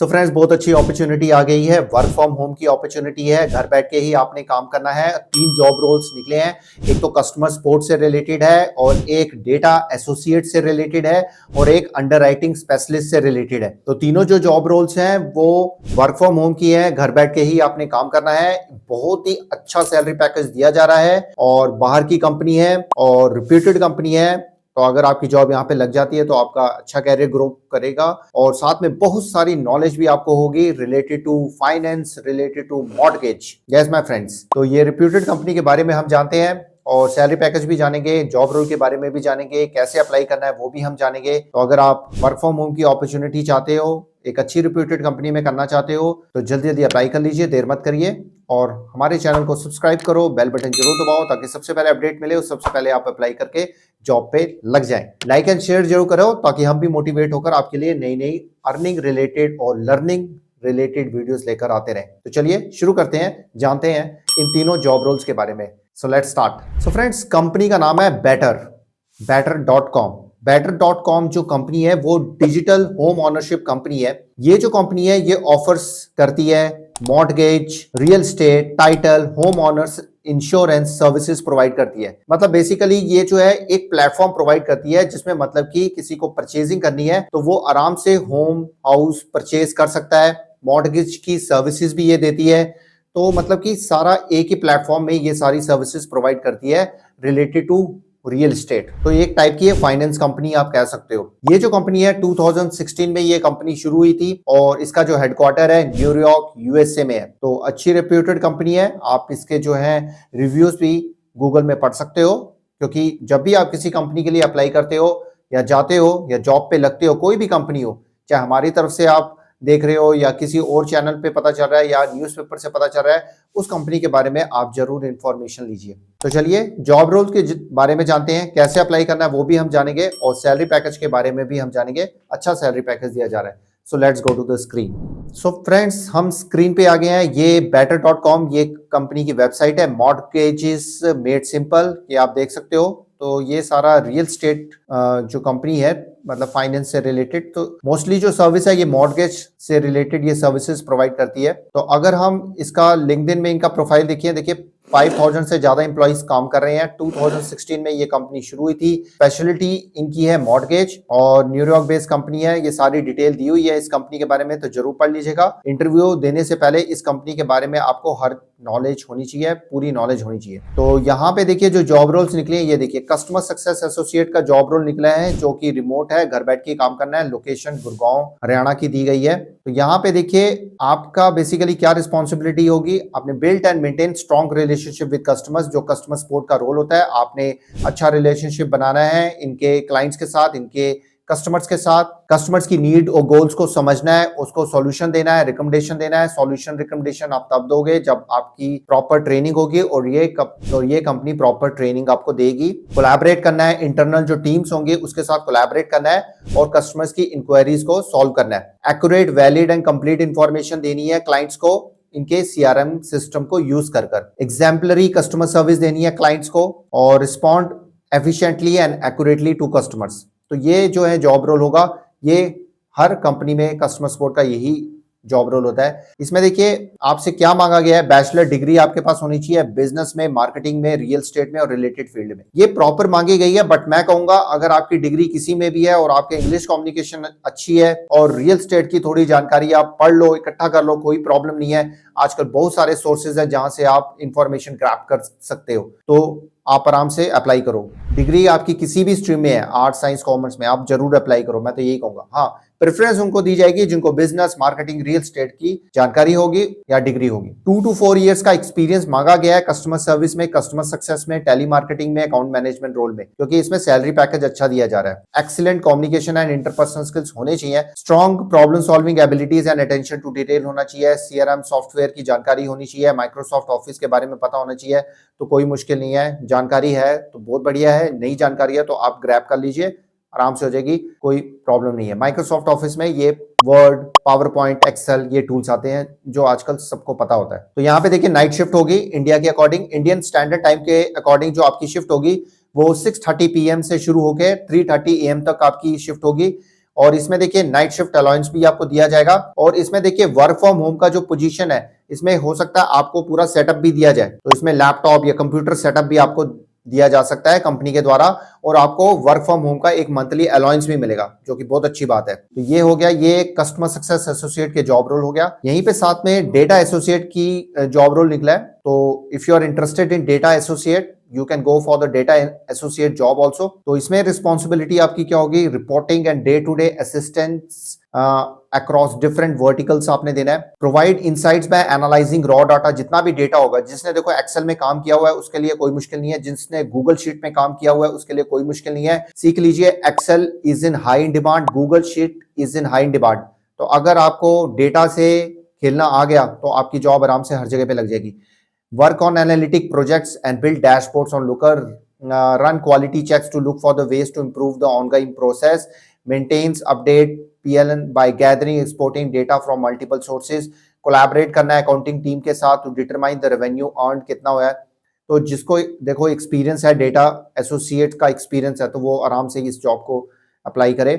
So friends, बहुत अच्छी opportunity आ गई है। वर्क फ्रॉम होम की अपॉर्चुनिटी है। घर बैठ के ही आपने काम करना है। 3 जॉब रोल्स निकले हैं। एक तो कस्टमर सपोर्ट से रिलेटेड है, और एक डेटा एसोसिएट से रिलेटेड है, और एक अंडरराइटिंग स्पेशलिस्ट से रिलेटेड है। तो तीनों जो जॉब रोल्स हैं वो वर्क फ्रॉम होम की है। घर बैठ के ही आपने काम करना है। बहुत ही अच्छा सैलरी पैकेज दिया जा रहा है, और बाहर की कंपनी है और रिप्यूटेड कंपनी है। तो अगर आपकी जॉब यहाँ पे लग जाती है तो आपका अच्छा कैरियर ग्रो करेगा, और साथ में बहुत सारी नॉलेज भी आपको होगी related to finance, related to mortgage. Yes my friends, तो ये रिप्यूटेड कंपनी के बारे में हम जानते हैं, और सैलरी पैकेज भी जानेंगे, जॉब रोल के बारे में भी जानेंगे, कैसे अप्लाई करना है वो भी हम जानेंगे। तो अगर आप वर्क फ्रॉम होम की अपॉर्चुनिटी चाहते हो, एक अच्छी रिप्यूटेड कंपनी में करना चाहते हो, तो जल्दी जल्दी अप्लाई कर लीजिए, देर मत करिए। और हमारे चैनल को सब्सक्राइब करो, बेल बटन जरूर दबाओ, ताकि सबसे पहले अपडेट मिले और सबसे पहले आप अप्लाई करके जॉब पे लग जाएं। लाइक एंड शेयर जरूर करो, ताकि हम भी मोटिवेट होकर आपके लिए नई नई अर्निंग रिलेटेड और लर्निंग रिलेटेड वीडियोस लेकर आते रहें। तो चलिए शुरू करते हैं, जानते हैं इन तीनों जॉब रोल्स के बारे में। So let's start. So friends, company का नाम है better.com। better.com जो कंपनी है वो डिजिटल होम ओनरशिप कंपनी है। ये जो कंपनी है ये ऑफर्स करती है mortgage, real estate, title, home owners insurance services provide करती है। मतलब बेसिकली ये जो है एक प्लेटफॉर्म प्रोवाइड करती है, जिसमें मतलब कि किसी को परचेजिंग करनी है तो वो आराम से होम हाउस परचेज कर सकता है। मॉर्टगेज की सर्विसेज भी ये देती है। तो मतलब कि सारा एक ही प्लेटफॉर्म में ये सारी सर्विसेज प्रोवाइड करती है रिलेटेड टू रियल एस्टेट। तो एक टाइप की फाइनेंस कंपनी आप कह सकते हो। ये जो कंपनी है 2016 में ये कंपनी शुरू हुई थी, और इसका जो हेडक्वार्टर है न्यूयॉर्क यूएसए में है। तो अच्छी रेप्यूटेड कंपनी है। आप इसके जो है रिव्यूज भी गूगल में पढ़ सकते हो, क्योंकि जब भी आप किसी कंपनी के लिए अप्लाई करते हो या जाते हो या जॉब पे लगते हो, कोई भी कंपनी हो, चाहे हमारी तरफ से आप देख रहे हो या किसी और चैनल पे पता चल रहा है या न्यूज़पेपर से पता चल रहा है, उस कंपनी के बारे में आप जरूर इंफॉर्मेशन लीजिए। तो चलिए जॉब रोल के बारे में जानते हैं, कैसे अप्लाई करना है वो भी हम जानेंगे, और सैलरी पैकेज के बारे में भी हम जानेंगे। अच्छा सैलरी पैकेज दिया जा रहा है। So let's go to the screen. So friends, हम स्क्रीन पे आ गए हैं। ये better.com ये कंपनी की वेबसाइट है। मॉर्टगेजेस मेड सिंपल, ये आप देख सकते हो। तो ये सारा रियल एस्टेट जो कंपनी है, मतलब फाइनेंस से रिलेटेड, तो मोस्टली जो सर्विस है ये मॉर्टगेज से रिलेटेड ये सर्विसेज प्रोवाइड करती है। तो अगर हम इसका लिंक्डइन में इनका प्रोफाइल देखिए 5000 से ज्यादा एम्प्लॉइज काम कर रहे हैं। 2016 में ये कंपनी शुरू हुई थी। स्पेशलिटी इनकी है मॉर्टगेज, और न्यूयॉर्क बेस्ड कंपनी है। ये सारी डिटेल दी हुई है इस कंपनी के बारे में, तो जरूर पढ़ लीजिएगा। इंटरव्यू देने से पहले इस कंपनी के बारे में आपको हर नॉलेज होनी चाहिए, पूरी नॉलेज होनी चाहिए। तो यहाँ पे देखिए जो जॉब रोल्स निकले हैं, ये देखिए कस्टमर सक्सेस एसोसिएट का जॉब रोल निकला है, जो कि रिमोट है, घर बैठ के काम करना है। लोकेशन गुड़गांव हरियाणा की दी गई है। तो यहाँ पे देखिए आपका बेसिकली क्या रिस्पॉन्सिबिलिटी होगी। आपने build and maintain strong relationship with customers, जो कस्टमर सपोर्ट का रोल होता है। आपने अच्छा रिलेशनशिप बनाना है इनके क्लाइंट्स के साथ, इनके कस्टमर्स के साथ। कस्टमर्स की नीड और गोल्स को समझना है, उसको सॉल्यूशन देना है, रिकमेंडेशन देना है। सॉल्यूशन रिकमेंडेशन आप तब दोगे जब आपकी प्रॉपर ट्रेनिंग होगी, और ये कंपनी प्रॉपर ट्रेनिंग आपको देगी। कोलैबोरेट करना है, इंटरनल जो टीम्स होंगे उसके साथ कोलैबोरेट करना है, और कस्टमर्स की इंक्वायरीज को सॉल्व करना है। Accurate, valid and complete information देनी है क्लाइंट्स को इनके सीआरएम सिस्टम को यूज कर। एग्जाम्पलरी कस्टमर सर्विस देनी है क्लाइंट्स को, और respond efficiently and accurately to customers. तो ये जो है जॉब रोल होगा, ये हर कंपनी में कस्टमर सपोर्ट का यही जॉब रोल होता है। इसमें देखिए आपसे क्या मांगा गया है। बैचलर डिग्री आपके पास होनी चाहिए बिजनेस में, मार्केटिंग में, रियल एस्टेट में और रिलेटेड फील्ड में। ये प्रॉपर मांगी गई है। बट मैं कहूंगा अगर आपकी डिग्री किसी में भी है और आपके इंग्लिश कम्युनिकेशन अच्छी है और रियल एस्टेट की थोड़ी जानकारी आप पढ़ लो, इकट्ठा कर लो, कोई प्रॉब्लम नहीं है। आजकल बहुत सारे सोर्सेज है जहां से आप इंफॉर्मेशन ग्रैब कर सकते हो, तो आप आराम से अप्लाई करो। डिग्री आपकी किसी भी स्ट्रीम में है, आर्ट, साइंस, कॉमर्स में, आप जरूर अप्लाई करो। मैं तो यही कहूंगा। हाँ, प्रेफरेंस उनको दी जाएगी जिनको बिजनेस, मार्केटिंग, रियल एस्टेट की जानकारी होगी या डिग्री होगी। 2 to 4 इयर्स का एक्सपीरियंस मांगा गया है कस्टमर सर्विस में, कस्टमर सक्सेस में, टेली मार्केटिंग में, अकाउंट मैनेजमेंट रोल में, क्योंकि इसमें सैलरी पैकेज अच्छा दिया जा रहा है। Excellent communication and interpersonal skills होने चाहिए। Strong problem solving abilities and attention to detail होना चाहिए। सीआरएम सॉफ्टवेयर की जानकारी होनी चाहिए। माइक्रोसॉफ्ट ऑफिस के बारे में पता होना चाहिए। तो कोई मुश्किल नहीं है। जानकारी है तो बहुत बढ़िया है, नई जानकारी है तो आप ग्रैब कर लीजिए, आराम से हो जाएगी, कोई प्रॉब्लम नहीं है। माइक्रोसॉफ्ट ऑफिस में ये वर्ड, पावर पॉइंट, एक्सेल ये टूल्स आते हैं जो आजकल सबको पता होता है। तो यहाँ पे देखिए नाइट शिफ्ट होगी इंडिया के अकॉर्डिंग, इंडियन स्टैंडर्ड टाइम के अकॉर्डिंग जो आपकी शिफ्ट होगी वो 6:30 PM से शुरू होकर 3:30 AM तक आपकी शिफ्ट होगी। और इसमें देखिए नाइट शिफ्ट अलाउंस भी आपको दिया जाएगा। और इसमें देखिए वर्क फ्रॉम होम का जो पोजीशन है, इसमें हो सकता है आपको पूरा सेटअप भी दिया जाए, तो इसमें लैपटॉप या कंप्यूटर सेटअप भी आपको दिया जा सकता है कंपनी के द्वारा, और आपको वर्क फ्रॉम होम का एक मंथली अलाउंस भी मिलेगा, जो कि बहुत अच्छी बात है। तो ये हो गया, ये कस्टमर सक्सेस एसोसिएट के जॉब रोल हो गया। यहीं पे साथ में डेटा एसोसिएट की जॉब रोल निकला है। तो if you are interested in data associate, you can go for the data associate job also. तो इसमें रिस्पॉन्सिबिलिटी आपकी क्या होगी, reporting and day to day assistance across different verticals आपने देना है। Provide insights by analysing raw data, जितना भी डेटा होगा, जिसने देखो एक्सेल में काम किया हुआ है उसके लिए कोई मुश्किल नहीं है, जिसने गूगल शीट में काम किया हुआ है उसके लिए कोई मुश्किल नहीं है। सीख लीजिए, Excel is in high in demand, Google sheet is in high in demand. तो अगर आपको डेटा से खेलना आ गया तो आपकी जॉब आराम से हर जगह पे लग जाएगी। Work on analytic projects and build dashboards on looker, run quality checks to look for the ways to improve the ongoing process, maintains update PLN by gathering exporting data from multiple sources, collaborate करना है accounting team के साथ to determine the revenue earned कितना हुआ है। तो जिसको देखो एक्सपीरियंस है, डेटा एसोसिएट का एक्सपीरियंस है, तो वो आराम से इस जॉब को अप्लाई करे।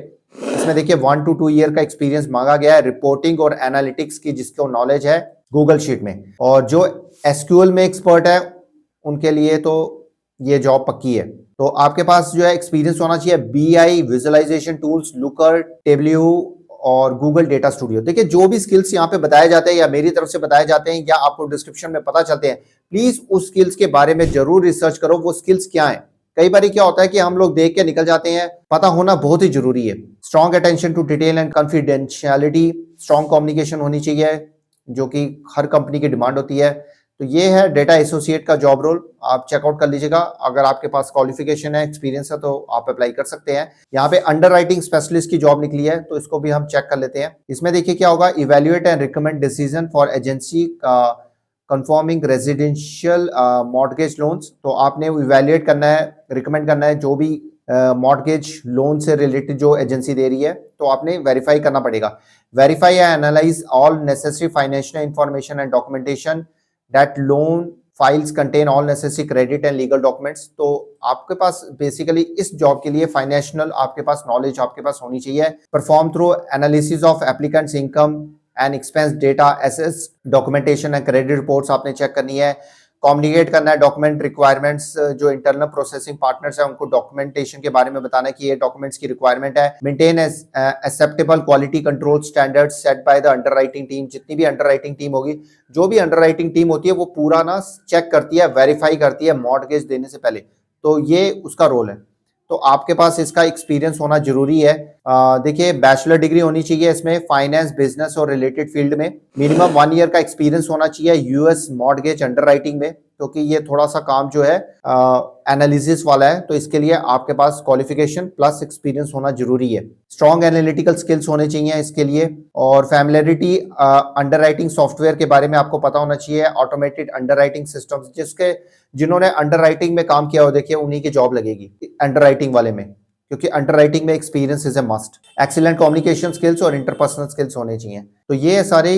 इसमें देखिए 1 to 2 ईयर का एक्सपीरियंस मांगा गया है, रिपोर्टिंग और एनालिटिक्स की जिसको नॉलेज है गूगल शीट में, और जो एसक्यूएल में एक्सपर्ट है उनके लिए तो ये जॉब पक्की है। तो आपके पास जो है एक्सपीरियंस होना चाहिए BI, visualisation tools, Looker, Tableau और गूगल डेटा स्टूडियो। देखिए जो भी स्किल्स यहाँ पे बताए जाते हैं या मेरी तरफ से बताए जाते हैं या आपको डिस्क्रिप्शन में पता चलते हैं, प्लीज उस स्किल्स के बारे में जरूर रिसर्च करो, वो स्किल्स क्या है। कई बार क्या होता है कि हम लोग देख के निकल जाते हैं, पता होना बहुत ही जरूरी है। Strong attention to detail and confidentiality, strong communication होनी चाहिए, जो कि हर कंपनी की डिमांड होती है। तो ये है डेटा एसोसिएट का जॉब रोल, आप चेकआउट कर लीजिएगा। अगर आपके पास क्वालिफिकेशन है, एक्सपीरियंस है, तो आप अप्लाई कर सकते हैं। यहाँ पे अंडर राइटिंग स्पेशलिस्ट की जॉब निकली है, तो इसको भी हम चेक कर लेते हैं। इसमें देखिए क्या होगा, evaluate and recommend decision for agency conforming residential mortgage loans. तो आपने इवेल्युएट करना है, रिकमेंड करना है जो भी मॉर्टगेज लोन से रिलेटेड जो एजेंसी दे रही है, तो आपने वेरीफाई करना पड़ेगा। Verify and analyse all necessary financial information and documentation that loan files contain all necessary credit and legal documents। तो आपके पास बेसिकली इस जॉब के लिए फाइनेंशियल आपके पास नॉलेज आपके पास होनी चाहिए। Perform through analysis of applicants income and expense data, assess documentation and credit reports आपने चेक करनी है। कम्युनिकेट करना है डॉक्यूमेंट रिक्वायरमेंट्स, जो इंटरनल प्रोसेसिंग पार्टनर्स है उनको डॉक्यूमेंटेशन के बारे में बताना है कि ये डॉक्यूमेंट्स की रिक्वायरमेंट है। Maintain acceptable quality control standards set by the under writing team. जितनी भी अंडर राइटिंग टीम होगी, जो भी अंडर राइटिंग टीम होती है, वो पूरा ना चेक करती है, वेरीफाई करती है मॉर्टगेज देने से पहले, तो ये उसका रोल है। तो आपके पास इसका एक्सपीरियंस होना जरूरी है। देखिए बैचलर डिग्री होनी चाहिए इसमें फाइनेंस, बिजनेस और रिलेटेड फील्ड में। मिनिमम 1 ईयर का एक्सपीरियंस होना चाहिए यूएस मॉर्टगेज अंडर राइटिंग में, क्योंकि ये थोड़ा सा काम जो है एनालिसिस वाला है, तो इसके लिए आपके पास क्वालिफिकेशन प्लस एक्सपीरियंस होना जरूरी है। स्ट्रॉन्ग एनालिटिकल स्किल्स होने चाहिए इसके लिए, और फैमिलियरिटी अंडर राइटिंग सॉफ्टवेयर के बारे में आपको पता होना चाहिए। ऑटोमेटेड अंडर राइटिंग सिस्टम्स, जिन्होंने अंडर राइटिंग में काम किया हो, देखिए उन्हीं की जॉब लगेगी अंडर राइटिंग वाले में, क्योंकि अंडर राइटिंग में experience is a must. Excellent communication skills और इंटरपर्सनल स्किल्स होने चाहिए। तो ये सारे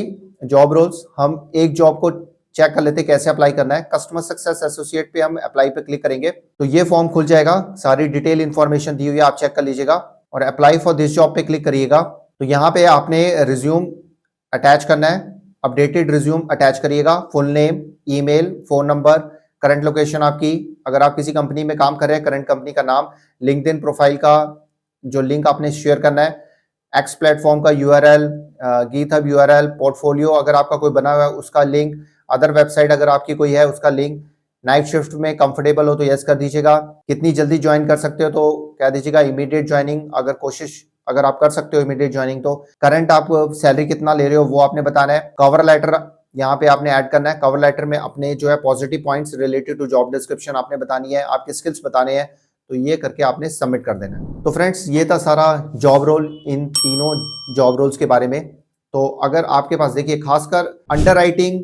जॉब रोल्स, हम एक जॉब को चेक कर लेते हैं कैसे अप्लाई करना है। कस्टमर सक्सेस एसोसिएट पे हम अप्लाई पे क्लिक करेंगे तो ये फॉर्म खुल जाएगा, सारी डिटेल इंफॉर्मेशन दी हुई है, आप चेक कर लीजिएगा और अप्लाई फॉर दिस जॉब पे क्लिक करिएगा। तो यहाँ पे आपने रिज्यूम अटैच करना है, अपडेटेड रिज्यूम अटैच करिएगा, full name, email, phone number, current location आपकी, अगर आप किसी कंपनी में काम कर रहे हैं करंट कंपनी का नाम, लिंक्डइन प्रोफाइल का जो लिंक आपने शेयर करना है, एक्स प्लेटफॉर्म का यूआरएल, गीथहब यूआरएल, पोर्टफोलियो अगर आपका कोई बना हुआ है उसका लिंक, अदर वेबसाइट अगर आपकी कोई है उसका लिंक। नाइट शिफ्ट में कंफर्टेबल हो तो यस कर दीजिएगा। कितनी जल्दी ज्वाइन कर सकते हो तो कह दीजिएगा इमीडिएट ज्वाइनिंग, अगर आप कर सकते हो इमीडिएट ज्वाइनिंग। तो करंट आप सैलरी कितना ले रहे हो वो आपने बताना है। कवर लेटर यहाँ पे आपने ऐड करना है, कवर लेटर में अपने जो है positive points related to job description आपने बतानी है, आपके स्किल्स बताने हैं, तो ये करके आपने सबमिट कर देना है। तो फ्रेंड्स ये था सारा जॉब रोल, इन तीनों जॉब रोल्स के बारे में। तो अगर आपके पास देखिए खासकर अंडर राइटिंग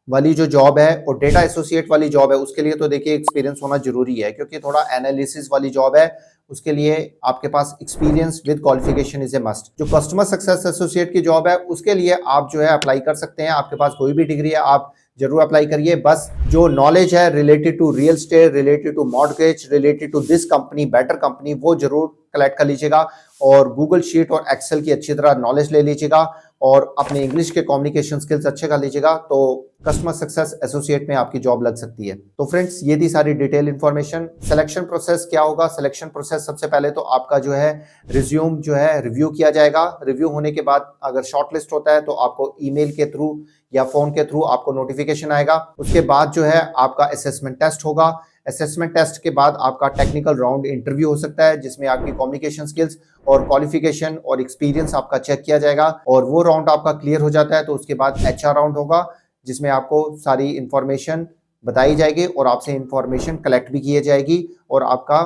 वाली जो जॉब है और डेटा एसोसिएट वाली जॉब है उसके लिए तो देखिए एक्सपीरियंस होना जरूरी है, क्योंकि थोड़ा एनालिसिस वाली जॉब है, उसके लिए आपके पास experience with qualification is a must. जो कस्टमर सक्सेस एसोसिएट की जॉब है उसके लिए आप जो है अप्लाई कर सकते हैं, आपके पास कोई भी डिग्री है, आप जरूर अप्लाई करिए। बस जो नॉलेज है related to real estate, related to mortgage, related to this company, better company, वो जरूर कलेक्ट कर लीजिएगा और गूगल शीट और एक्सेल की अच्छी तरह नॉलेज ले लीजिएगा और अपने इंग्लिश के कम्युनिकेशन स्किल्स अच्छे कर लीजिएगा, तो कस्टमर सक्सेस एसोसिएट में आपकी जॉब लग सकती है। तो फ्रेंड्स ये थी सारी डिटेल इन्फॉर्मेशन। सिलेक्शन प्रोसेस क्या होगा? सिलेक्शन प्रोसेस सबसे पहले तो आपका जो है रिज्यूम जो है रिव्यू किया जाएगा। रिव्यू होने के बाद अगर शॉर्टलिस्ट होता है तो आपको ईमेल के थ्रू या फोन के थ्रू आपको नोटिफिकेशन आएगा। उसके बाद जो है आपका असेसमेंट टेस्ट होगा। असेसमेंट टेस्ट के बाद आपका टेक्निकल राउंड इंटरव्यू हो सकता है, जिसमें आपकी कम्युनिकेशन स्किल्स और क्वालिफिकेशन और एक्सपीरियंस आपका चेक किया जाएगा और वो राउंड आपका क्लियर हो जाता है तो उसके बाद एचआर राउंड होगा, जिसमें आपको सारी इंफॉर्मेशन बताई जाएगी और आपसे इंफॉर्मेशन कलेक्ट भी की जाएगी और आपका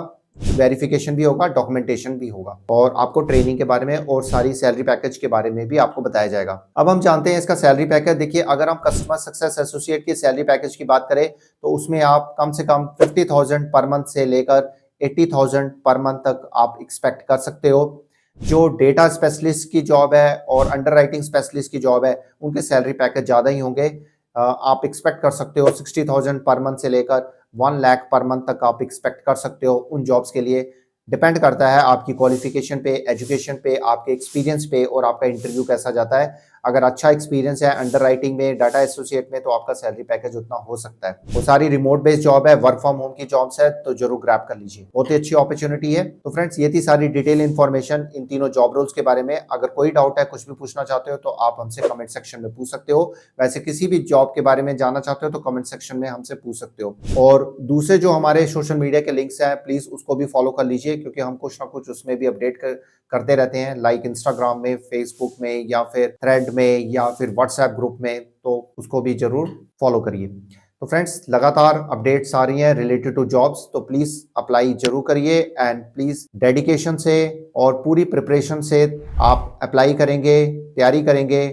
वेरिफिकेशन भी होगा, डॉक्यूमेंटेशन भी होगा और आपको ट्रेनिंग के बारे में और सारी सैलरी पैकेज के बारे में भी आपको बताया जाएगा। अब हम जानते हैं इसका सैलरी पैकेज। देखिए, अगर हम कस्टमर सक्सेस एसोसिएट की सैलरी पैकेज की बात करें तो उसमें आप कम से कम 50,000 पर मंथ से लेकर 80,000 पर मंथ तक आप एक्सपेक्ट कर सकते हो। जो डेटा स्पेशलिस्ट की जॉब है और अंडर राइटिंग स्पेशलिस्ट की जॉब है, उनके सैलरी पैकेज ज़्यादा ही होंगे। आप एक्सपेक्ट कर सकते हो 60,000 पर मंथ से लेकर 1 लाख पर मंथ तक आप एक्सपेक्ट कर सकते हो उन जॉब्स के लिए। डिपेंड करता है आपकी क्वालिफिकेशन पे, एजुकेशन पे, आपके एक्सपीरियंस पे और आपका इंटरव्यू कैसा जाता है। अगर अच्छा एक्सपीरियंस है अंडर राइटिंग में, डाटा एसोसिएट में, तो आपका सैलरी पैकेज उतना हो सकता है। वो सारी रिमोट बेस्ड जॉब है, वर्क फ्रॉम होम की जॉब्स है, तो जरूर ग्रैब कर लीजिए, बहुत ही अच्छी अपॉर्चुनिटी है। तो फ्रेंड्स ये थी सारी डिटेल इन्फॉर्मेशन इन तीनों जॉब रोल्स के बारे में। अगर कोई डाउट है, कुछ भी पूछना चाहते हो तो आप हमसे कमेंट सेक्शन में पूछ सकते हो। वैसे किसी भी जॉब के बारे में जानना चाहते हो तो कमेंट सेक्शन में हमसे पूछ सकते हो। और दूसरे जो हमारे सोशल मीडिया के लिंक्स हैं, प्लीज उसको भी फॉलो कर लीजिए, क्योंकि हम कुछ ना कुछ उसमें भी अपडेट करते रहते हैं, लाइक इंस्टाग्राम में, फेसबुक में या फिर थ्रेड में या फिर व्हाट्सएप ग्रुप में, तो उसको भी जरूर फॉलो करिए। तो फ्रेंड्स लगातार अपडेट्स आ रही हैं रिलेटेड टू जॉब्स, तो प्लीज अप्लाई जरूर करिए एंड प्लीज डेडिकेशन से और पूरी प्रिपरेशन से आप अप्लाई करेंगे, तैयारी करेंगे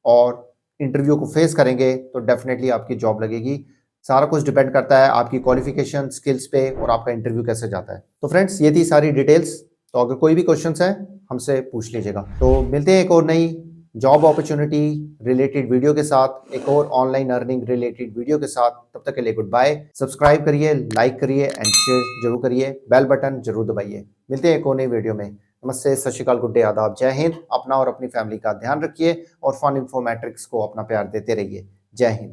और इंटरव्यू को फेस करेंगे तो डेफिनेटली आपकी जॉब लगेगी। सारा कुछ डिपेंड करता है आपकी क्वालिफिकेशन स्किल्स पे और आपका इंटरव्यू कैसे जाता है। तो फ्रेंड्स ये थी सारी डिटेल्स। तो अगर कोई भी क्वेश्चंस है हमसे पूछ लीजिएगा। तो मिलते हैं एक और नई जॉब अपॉर्चुनिटी रिलेटेड वीडियो के साथ, एक और ऑनलाइन अर्निंग रिलेटेड वीडियो के साथ। तब तक के लिए गुड बाय। सब्सक्राइब करिए, लाइक करिए एंड शेयर जरूर करिए, बेल बटन जरूर दबाइए। मिलते हैं एक और नई वीडियो में। नमस्ते, सत श्री अकाल, गुड डे, आदाब, जय हिंद। अपना और अपनी फैमिली का ध्यान रखिए और फन इन्फो मैट्रिक्स को अपना प्यार देते रहिए। जय हिंद।